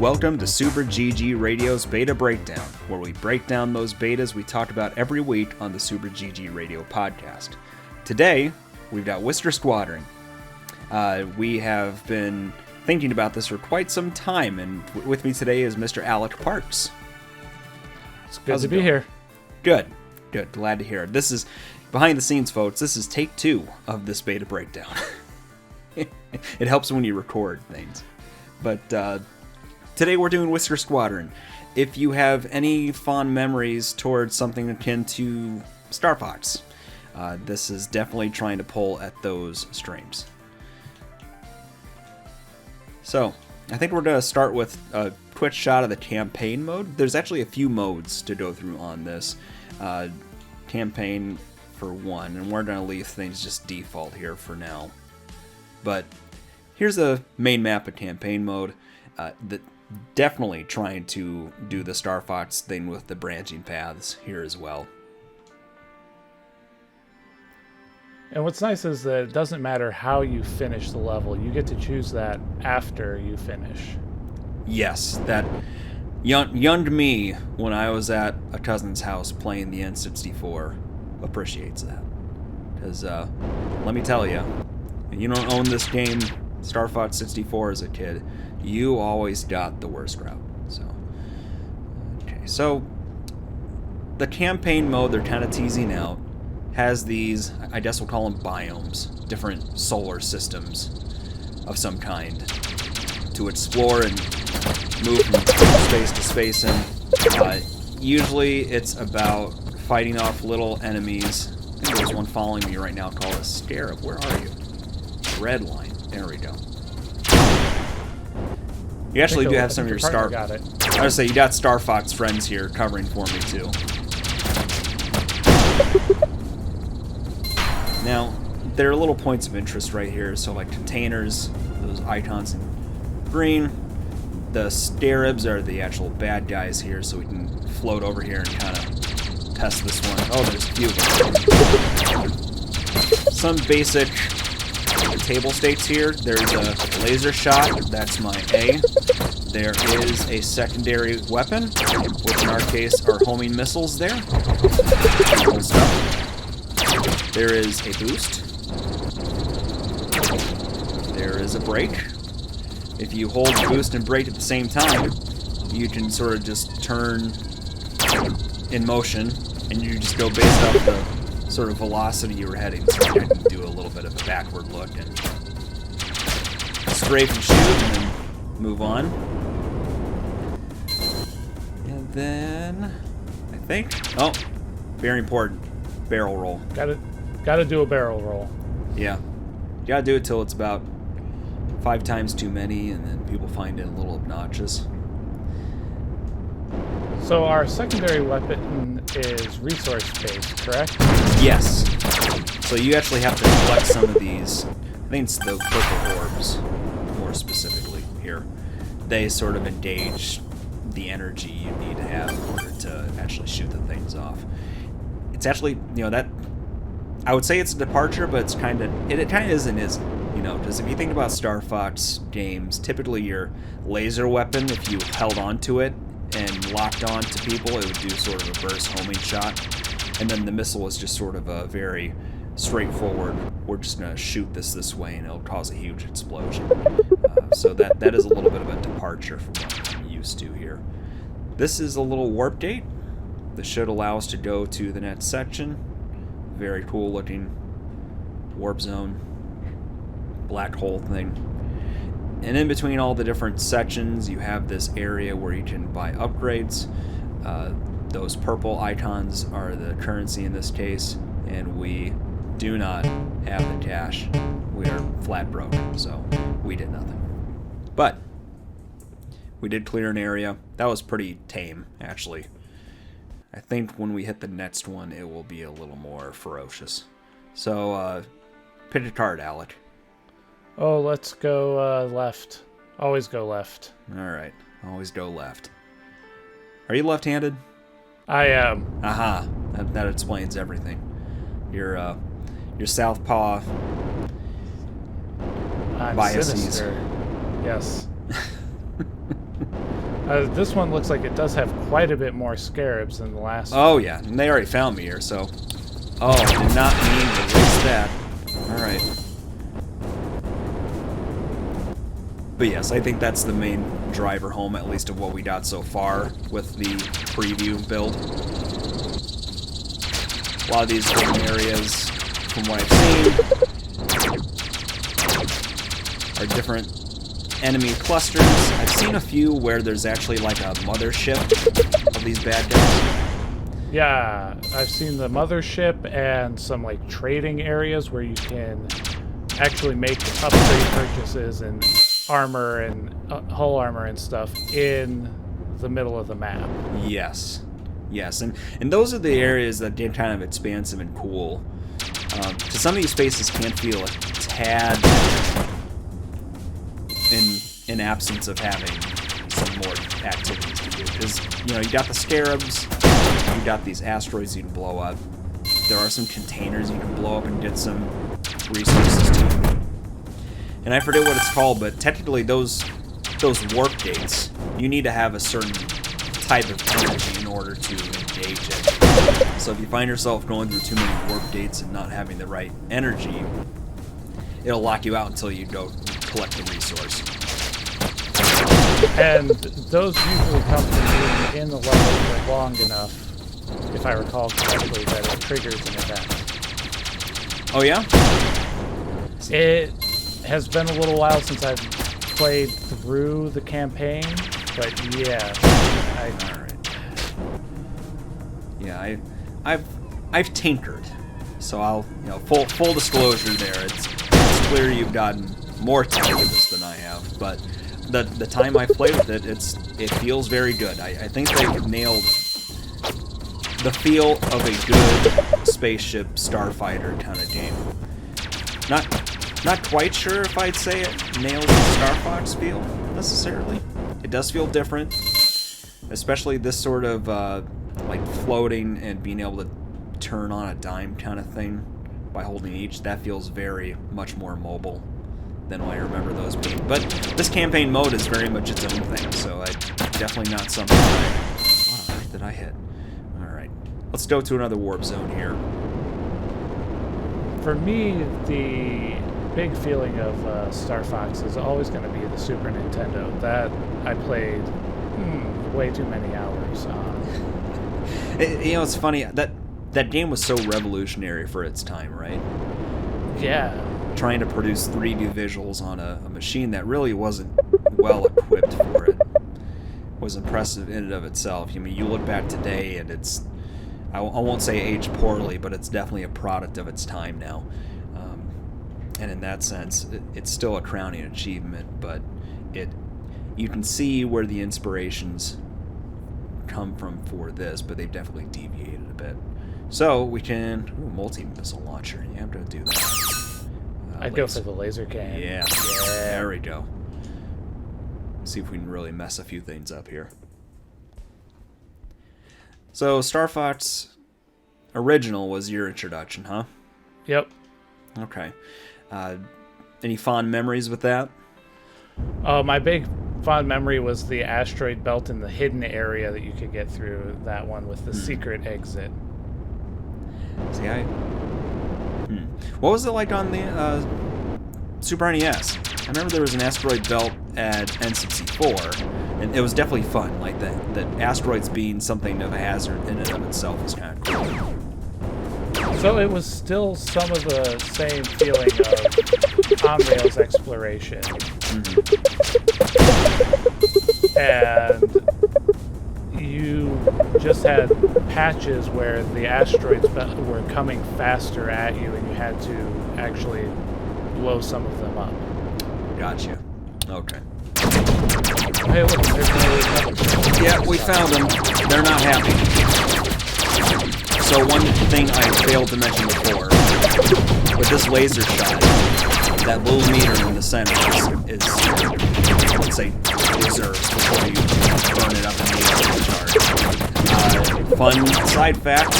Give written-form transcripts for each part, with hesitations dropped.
Welcome to Super GG Radio's Beta Breakdown, where we break down those betas we talked about every week on the Super GG Radio podcast. Today, we've got Whisker Squadron. We have been thinking about this for quite some time, and with me today is Mr. Alec Parks. It's good to be here. Good. Glad to hear it. This is, behind the scenes, folks, this is take 2 of this beta breakdown. It helps when you record things. But today we're doing Whisker Squadron. If you have any fond memories towards something akin to Star Fox, this is definitely trying to pull at those streams. So, I think we're going to start with a quick shot of the campaign mode. There's actually a few modes to go through on this. Campaign for one, and we're going to leave things just default here for now. But here's a main map of campaign mode. That definitely trying to do the Star Fox thing with the branching paths here as well. And what's nice is that it doesn't matter how you finish the level. You get to choose that after you finish. Yes, that young me, when I was at a cousin's house playing the N64, appreciates that. Because, let me tell you, you don't own this game, Star Fox 64 as a kid, you always got the worst route. So the campaign mode they're kind of teasing out has these, I guess we'll call them biomes, different solar systems of some kind to explore and move from space to space. And usually it's about fighting off little enemies. I think there's one following me right now called a Scarab. Where are you? Red line. There we go. You actually do have some of your Star... Got it. I would say you got Star Fox friends here covering for me too. Now, there are little points of interest right here. So like containers, those icons in green. The Scarabs are the actual bad guys here, so we can float over here and kind of test this one. Oh, there's a few of them. Some basic table stakes here. There's a laser shot. That's my A. There is a secondary weapon, which in our case are homing missiles there. Cool stuff. There is a boost. There is a brake. If you hold boost and brake at the same time, you can sort of just turn in motion, and you just go based off the sort of velocity you were heading. So I can do a little bit of a backward look and strafe and shoot, and then move on. And then I think, oh, very important, barrel roll. Gotta do a barrel roll. Yeah, you gotta do it till it's about 5 times too many, and then people find it a little obnoxious. So our secondary weapon is resource-based, correct? Yes. So you actually have to collect some of these. I think it's the purple orbs, more specifically here. They sort of engage the energy you need to have in order to actually shoot the things off. It's actually, that I would say it's a departure, but it's kind of is and isn't. Because if you think about Star Fox games, typically your laser weapon, if you held onto it and locked on to people, it would do sort of a burst homing shot. And then the missile was just sort of a very straightforward, we're just going to shoot this way and it'll cause a huge explosion. So that is a little bit of a departure from what I'm used to here. This is a little warp gate. This should allow us to go to the next section. Very cool looking warp zone. Black hole thing. And in between all the different sections, you have this area where you can buy upgrades. Those purple icons are the currency in this case, and we do not have the cash. We are flat broke, so we did nothing. But we did clear an area. That was pretty tame, actually. I think when we hit the next one, it will be a little more ferocious. So, pick a card, Alec. Oh, let's go left. Always go left. All right. Always go left. Are you left-handed? I am. Aha. That explains everything. Your southpaw I'm biases. sinister. Yes. This one looks like it does have quite a bit more scarabs than the last one. Oh, yeah. And they already found me here, so... Oh, I did not mean to waste that. Alright. But yes, I think that's the main driver home, at least of what we got so far with the preview build. A lot of these different areas, from what I've seen, are different enemy clusters. I've seen a few where there's actually like a mothership of these bad guys. Yeah, I've seen the mothership and some like trading areas where you can actually make upgrade purchases and armor and hull armor and stuff in the middle of the map. Yes. Yes, and those are the areas that get kind of expansive and cool. So some of these spaces can feel a tad in absence of having some more activities to do. Because, you know, you got the scarabs, you got these asteroids you can blow up. There are some containers you can blow up and get some resources to. And I forget what it's called, but technically those warp gates, you need to have a certain type of energy in order to engage it. So if you find yourself going through too many warp gates and not having the right energy, it'll lock you out until you go collect the resource. And those usually come from being in the level for long enough, if I recall correctly, that it triggers an event. Oh yeah? It has been a little while since I've played through the campaign, but yeah. Alright. Yeah, I've tinkered. So I'll, you know, full disclosure there. It's clear you've gotten more time with this than I have, but the time I played with it, it feels very good. I think they've nailed the feel of a good spaceship starfighter kind of game. Not quite sure if I'd say it nails the Star Fox feel necessarily. It does feel different, especially this sort of like floating and being able to turn on a dime kind of thing by holding each. That feels very much more mobile than what I remember those being. But this campaign mode is very much its own thing, so definitely not something what on earth did I hit? Alright, let's go to another warp zone here. For me, the big feeling of Star Fox is always going to be the Super Nintendo. That I played way too many hours on. You know, it's funny, that game was so revolutionary for its time, right? Yeah. Trying to produce 3D visuals on a machine that really wasn't well equipped for it was impressive in and of itself. I mean, you look back today and it's, I won't say aged poorly, but it's definitely a product of its time now. And in that sense, it's still a crowning achievement, but you can see where the inspirations come from for this, but they've definitely deviated a bit. So we can multi-missile launcher. You have to do that. I'd go for the laser cannon. Yeah, there we go. See if we can really mess a few things up here. So Star Fox Original was your introduction, huh? Yep. Okay. Any fond memories with that? My big fond memory was the asteroid belt in the hidden area that you could get through that one with the secret exit. See, what was it like on the Super NES? I remember there was an asteroid belt at N64, and it was definitely fun. Like that asteroids being something of a hazard in and of itself is kind of cool. So it was still some of the same feeling of on-rails exploration. And you just had patches where the asteroids were coming faster at you and you had to actually blow some of them up. Gotcha. Okay. Hey, look, there's no. Yeah, we found them. They're not happy. So one thing I failed to mention before, with this laser shot, that little meter in the center is let's say, reserves before you burn it up and make it charge. Fun side fact,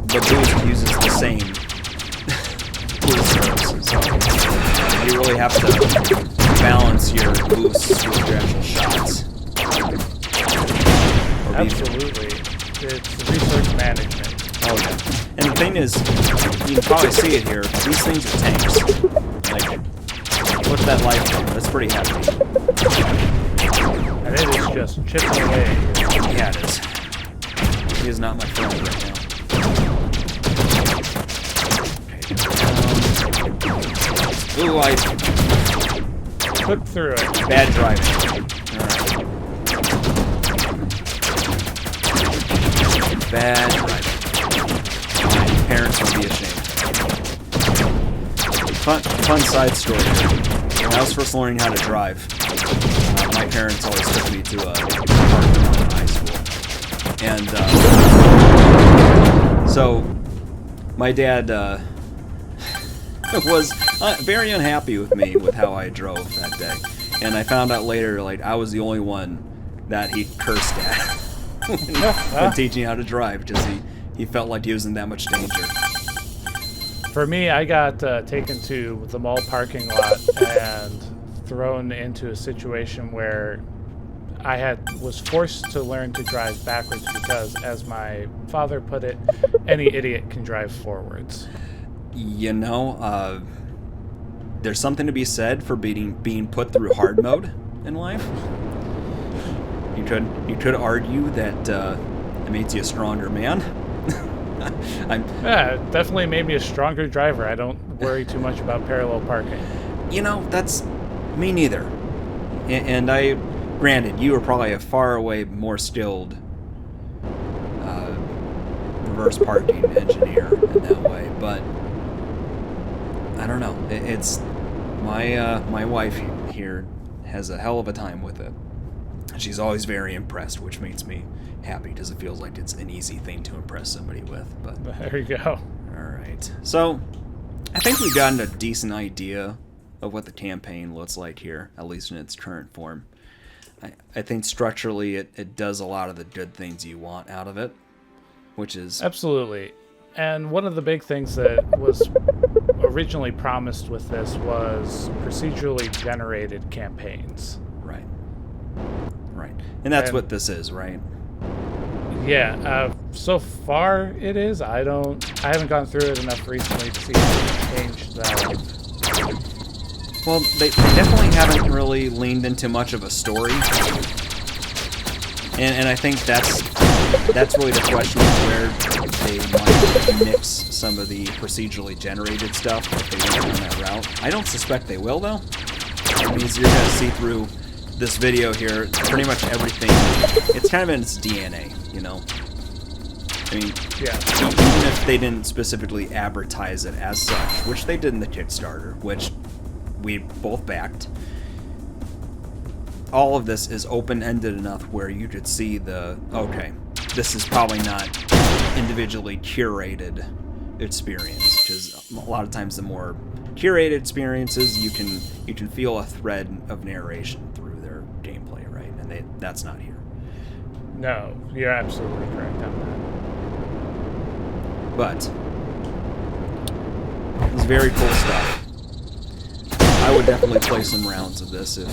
the boost uses the same reserves, so you really have to balance your boosts with your actual shots. Absolutely. It's resource management. Oh yeah. And the thing is, you can probably see it here. These things are tanks. Like, look at that life bar. That's pretty hefty. And it is just chipping away. Yeah, it is. He is not my friend right now. Okay. Ooh, I Clip through it. bad driving. Alright. Bad driving. My parents would be ashamed. Fun side story here. When I was first learning how to drive, my parents always took me to a park in high school. And so my dad was very unhappy with me with how I drove that day. And I found out later, like, I was the only one that he cursed at when teaching how to drive, because he felt like he was in that much danger. For me, I got taken to the mall parking lot and thrown into a situation where I was forced to learn to drive backwards because, as my father put it, any idiot can drive forwards. You know, there's something to be said for being put through hard mode in life. You could argue that it makes you a stronger man. Yeah, it definitely made me a stronger driver. I don't worry too much about parallel parking. You know, that's me neither. And granted, you were probably a far away more skilled reverse parking engineer in that way, but I don't know. It's my wife here has a hell of a time with it. She's always very impressed, which makes me happy because it feels like it's an easy thing to impress somebody with. But there you go. All right. So I think we've gotten a decent idea of what the campaign looks like here, at least in its current form. I think structurally it does a lot of the good things you want out of it, which is... Absolutely. And one of the big things that was originally promised with this was procedurally generated campaigns. Right. Right. And that's what this is, right? Yeah. So far it is. I haven't gone through it enough recently to see if they changed that. Well, they definitely haven't really leaned into much of a story. And I think that's really the question of where they might mix some of the procedurally generated stuff if they went down that route. I don't suspect they will, though. It means you're going to see through this video here pretty much everything. It's kind of in its DNA, you know? I mean, yeah. Even if they didn't specifically advertise it as such, which they did in the Kickstarter, which we both backed, all of this is open-ended enough where you could see okay, this is probably not individually curated experience, because a lot of times the more curated experiences, you can feel a thread of narration through their gameplay, right? And that's not here. No, you're absolutely correct on that. But it's very cool stuff. I would definitely play some rounds of this if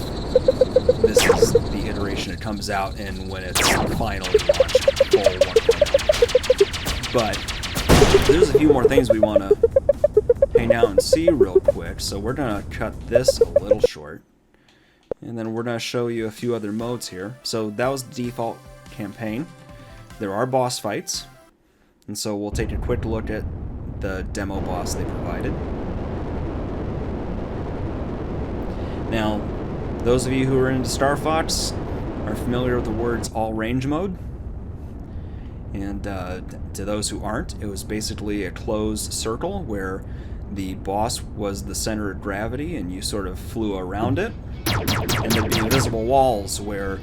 this is the iteration it comes out in when it's finally launched full 1.0. But there's a few more things we want to hang out and see real quick, so we're going to cut this a little short. And then we're going to show you a few other modes here. So that was the default campaign. There are boss fights, and so we'll take a quick look at the demo boss they provided. Now, those of you who are into Star Fox are familiar with the words all range mode. And to those who aren't, it was basically a closed circle where the boss was the center of gravity and you sort of flew around it. And there'd be invisible walls where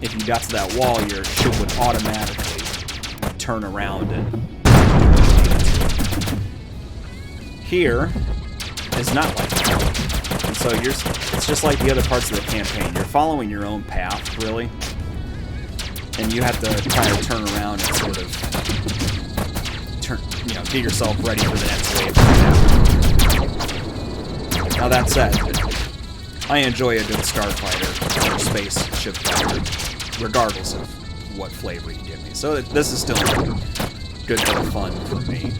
if you got to that wall, your ship would automatically turn around and... Here is not like that. And so it's just like the other parts of the campaign. You're following your own path, really. And you have to kind of turn around and sort of get yourself ready for the next wave. Now that said, I enjoy a good starfighter or spaceship fighter, regardless of what flavor you give me. So this is still a good bit of fun for me.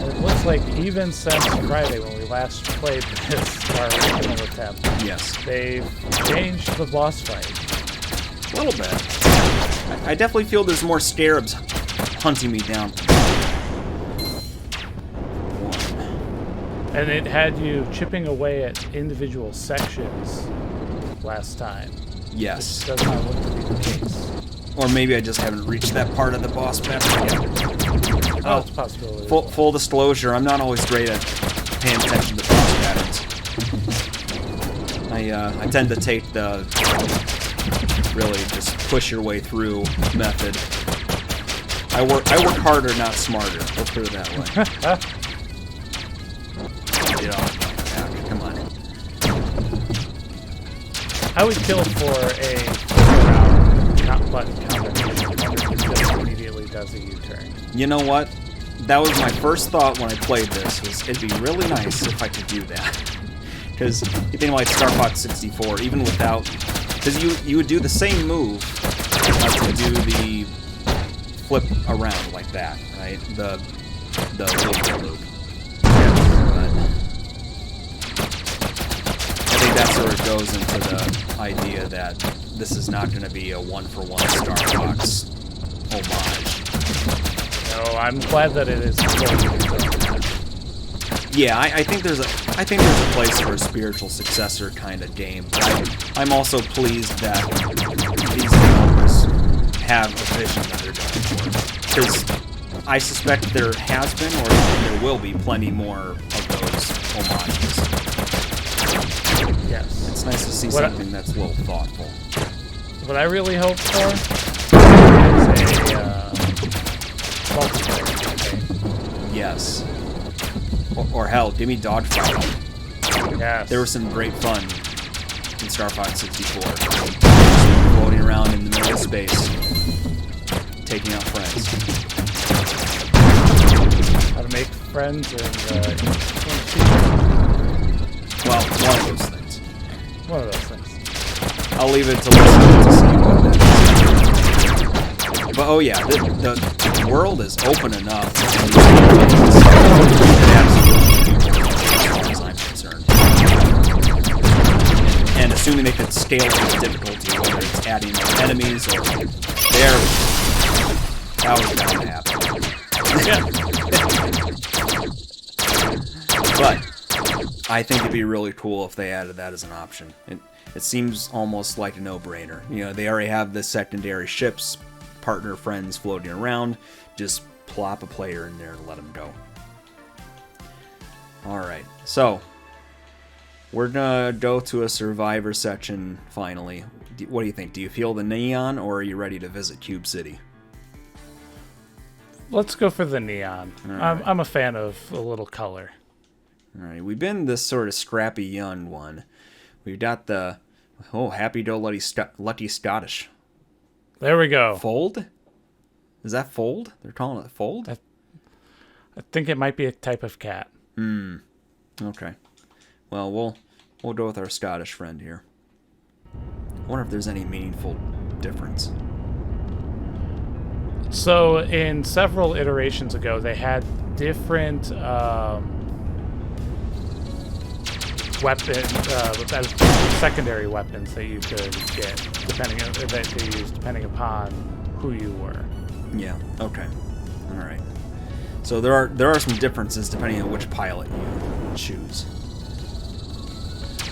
It looks like even since Friday when we last played this, our original attempt, yes, they've changed the boss fight. A little bit. I definitely feel there's more scarabs hunting me down. And it had you chipping away at individual sections last time. Yes. Which does not look to be the case. Or maybe I just haven't reached that part of the boss battle yet. Oh, it's a possibility. Full disclosure, I'm not always great at paying attention to boss patterns. I tend to take the really just push your way through method. I work harder, not smarter. Let's put it that way. Get off my back. Come on. I would kill for a button combination. One that just immediately does a U-turn. You know what? That was my first thought when I played this. Was it'd be really nice if I could do that. Because you think like Star Fox 64, even without, because you would do the same move to do the flip around like that, right? The loop. But I think that's where it goes into the idea that this is not going to be a one-for-one Star Fox homage. No, I'm glad that it is. Yeah, I think there's a place for a spiritual successor kind of game, but I'm also pleased that these developers have a vision that they're going for. Because I suspect there has been, or there will be, plenty more of those homages. Yes. It's nice to see something that's a little thoughtful. What I really hope for is a multiplayer campaign. Yes. Or hell, give me dogfight. Yes. There was some great fun in Star Fox 64. Floating around in the middle of space, taking out friends. How to make friends and well, one of those things. one of those things. I'll leave it to listeners to see what that is. But oh yeah, the world is open enough. And assuming they could scale the difficulty, whether it's adding more enemies or there, that was bound to happen. But I think it'd be really cool if they added that as an option. It seems almost like a no-brainer. You know, they already have the secondary ships, partner friends floating around. Just plop a player in there and let them go. All right, so we're gonna go to a survivor section finally. What do you think? Do you feel the neon, or are you ready to visit Cube City? Let's go for the neon. Right. I'm a fan of a little color. All right, we've been this sort of scrappy young one. We've got the happy-go-lucky Scottish. There we go. Fold? Is that fold? They're calling it fold? I think it might be a type of cat. Okay. Well, we'll go with our Scottish friend here. I wonder if there's any meaningful difference. So in several iterations ago, they had different secondary weapons that you could get that they used depending upon who you were. Yeah. Okay. All right. So there are some differences depending on which pilot you choose.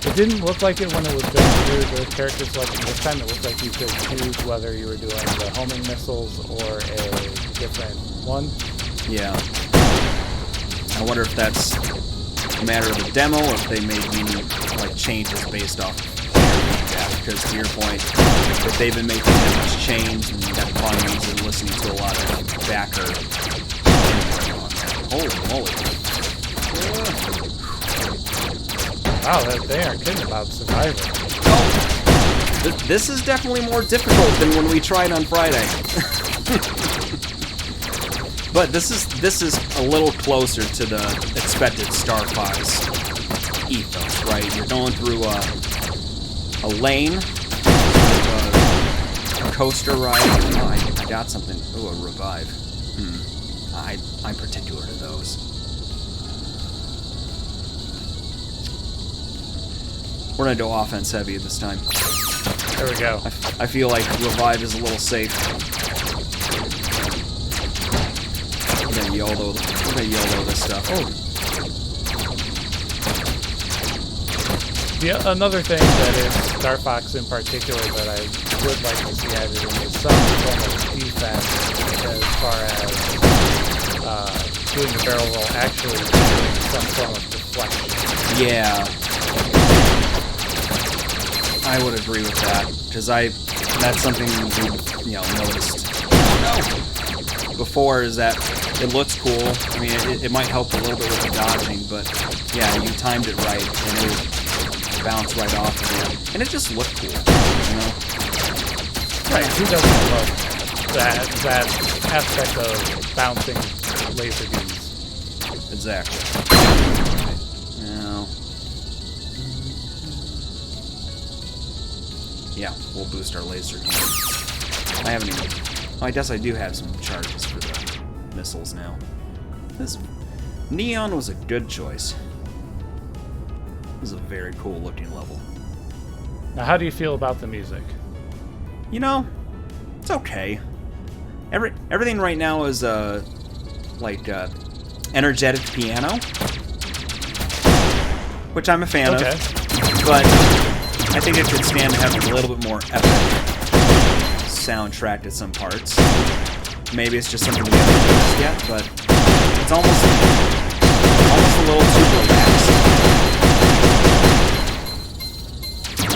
It didn't look like it when it was going through the character selection this time. It looked like you could choose whether you were doing the homing missiles or a different one. Yeah. I wonder if that's a matter of the demo, or if they made any changes based off feedback. Because to your point, if they've been making that much change, and that probably means they're listening to a lot of backer. Holy moly! Wow, they aren't kidding about Survivor. Oh, this is definitely more difficult than when we tried on Friday. But this is a little closer to the expected Star Fox ethos, right? You're going through a lane, Coaster ride. Oh, I got something. Ooh, a revive. I'm particular to those. We're gonna go offense heavy this time. There we go. I feel like revive is a little safe. We're gonna YOLO this stuff. Oh. Another thing that is Star Fox in particular that I would like to see added in is some form of defense as far as doing the barrel roll, actually doing some form of deflection. Yeah. I would agree with that, because that's something we noticed before, is that it looks cool. I mean, it might help a little bit with the dodging, but yeah, you timed it right, and it would bounce right off of you. And it just looked cool, you know? Right, who doesn't love that aspect of bouncing laser beams? Exactly. Now, yeah, we'll boost our laser gun. I haven't even... Oh, I guess I do have some charges for the missiles now. This Neon was a good choice. This is a very cool looking level. Now, how do you feel about the music? You know, it's okay. Everything right now is energetic piano, which I'm a fan of. But I think it could stand to have a little bit more epic soundtrack at some parts. Maybe it's just something we haven't noticed yet, but it's almost a little too relaxed.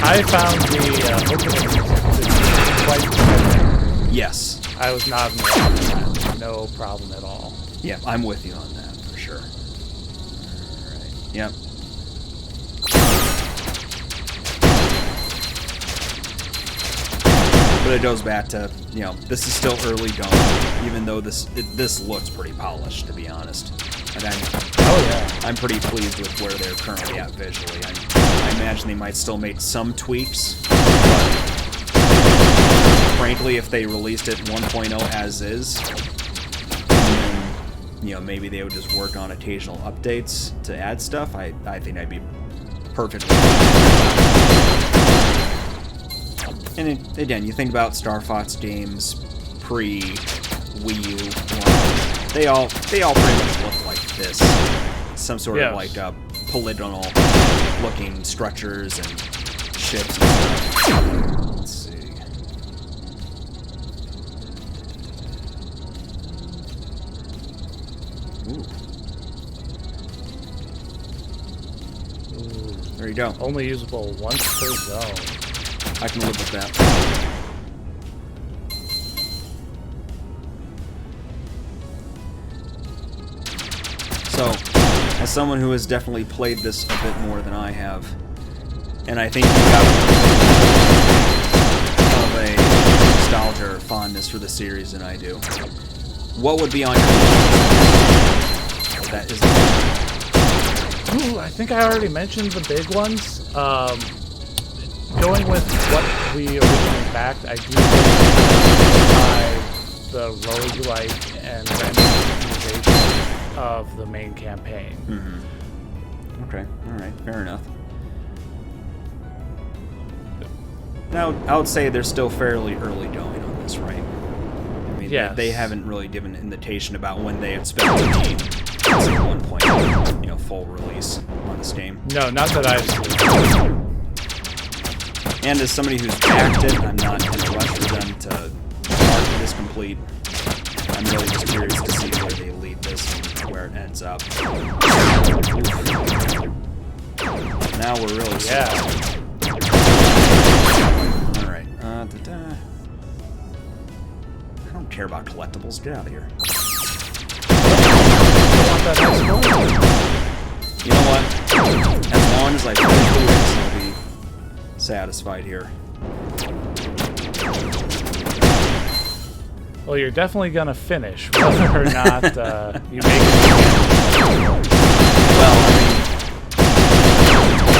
I found the opening music quite compelling. Yes. I was nodding along with that. No problem at all. Yeah, I'm with you on that, for sure. Alright, yep. But it goes back to, this is still early going, even though this looks pretty polished, to be honest. And I'm pretty pleased with where they're currently at visually. I imagine they might still make some tweaks, but frankly, if they released it 1.0 as is, then, maybe they would just work on occasional updates to add stuff, I think I'd be perfect. And again, you think about Star Fox games pre-Wii U, they all pretty much look like this. Some sort of like polygonal-looking structures and ships and stuff. Let's see. Ooh. There you go. Only usable once per zone. I can live with that. So, as someone who has definitely played this a bit more than I have, and I think you've got of a nostalgia or fondness for the series than I do, what would be on your list? That is. Ooh, I think I already mentioned the big ones. Going with what we originally backed, I do think the roguelike and randomization of the main campaign. Mm-hmm. Okay, alright, fair enough. Now, I would say they're still fairly early going on this, right? I mean, they haven't really given an indication about when they expect to be at one point, full release on this game. No, not that I've seen. And as somebody who's backed it, I'm not in a rush for them to mark this complete. I'm really just curious to see where they lead this and where it ends up. Now we're really Alright. I don't care about collectibles. Get out of here. You know what? As long as I finish the race, I'll be satisfied here. Well, you're definitely gonna finish, whether or not you make it. Well, I mean,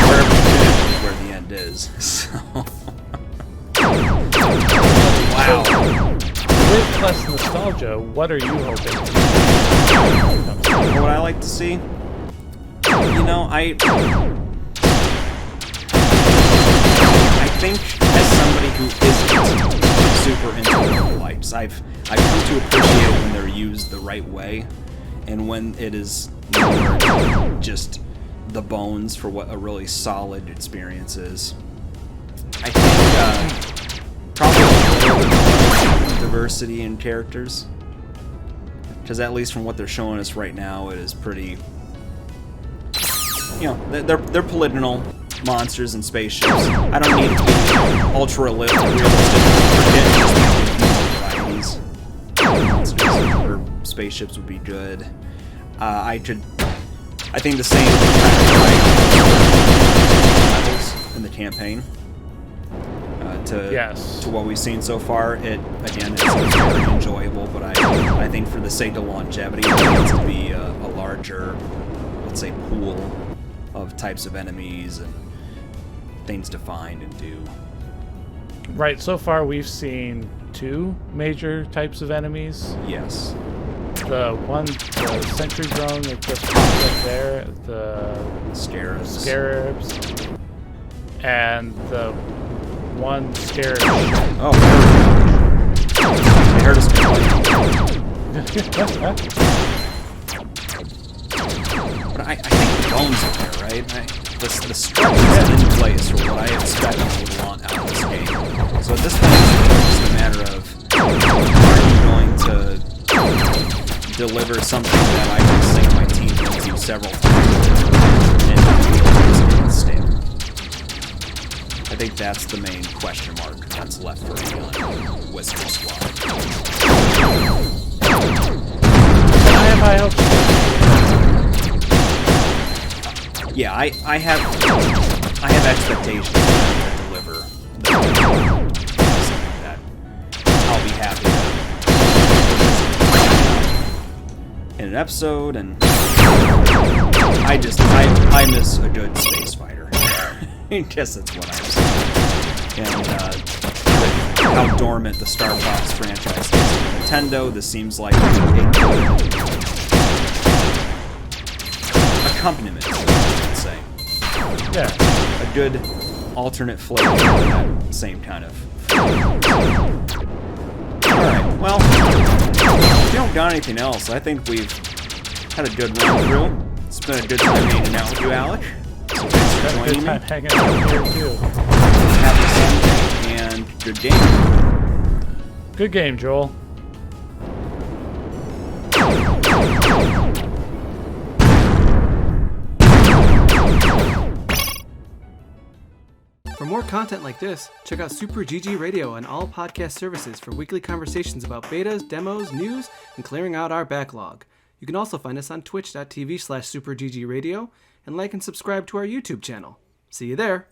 wherever you finish is where the end is. So. Wow. less nostalgia, what are you hoping to What I like to see, I think as somebody who isn't super into roguelites, I've come to appreciate when they're used the right way, and when it is more just the bones for what a really solid experience is. I think probably diversity in characters, because at least from what they're showing us right now, it is pretty. They're polygonal monsters and spaceships. I don't need it to be ultra realistic. Varieties. Monsters or spaceships would be good. I think the same levels in the campaign. To what we've seen so far, it's very enjoyable. But I think for the sake of longevity, it needs to be a larger, let's say, pool of types of enemies and things to find and do. Right, so far we've seen 2 major types of enemies. Yes. The sentry drone that just popped up there, the scarabs, and the one scarab. Oh, they heard us But I think the bones are there, right? The structure is in place for what I expect and would want out of this game. So at this point, it's just a matter of, are you going to deliver something that I can sink my teeth into several times and not be able to stale? I think that's the main question mark that's left for me on Whisker Squad. I have high hopes. Yeah, I have expectations to deliver something that I'll be happy with in an episode, and I miss a good space fighter. I guess that's what I was. And with how dormant the Star Fox franchise is for Nintendo, this seems like a good accompaniment, I'd say. Yeah. A good alternate flavor of that same kind of flavor. Alright, well, if you don't got anything else, I think we've had a good run through. It's been a good time hanging out with you, Alec. So thanks for joining me. Hanging out here too. Happy Sunday and good game. Good game, Joel. For more content like this, check out Super GG Radio on all podcast services for weekly conversations about betas, demos, news, and clearing out our backlog. You can also find us on twitch.tv/SuperGGRadio and like and subscribe to our YouTube channel. See you there!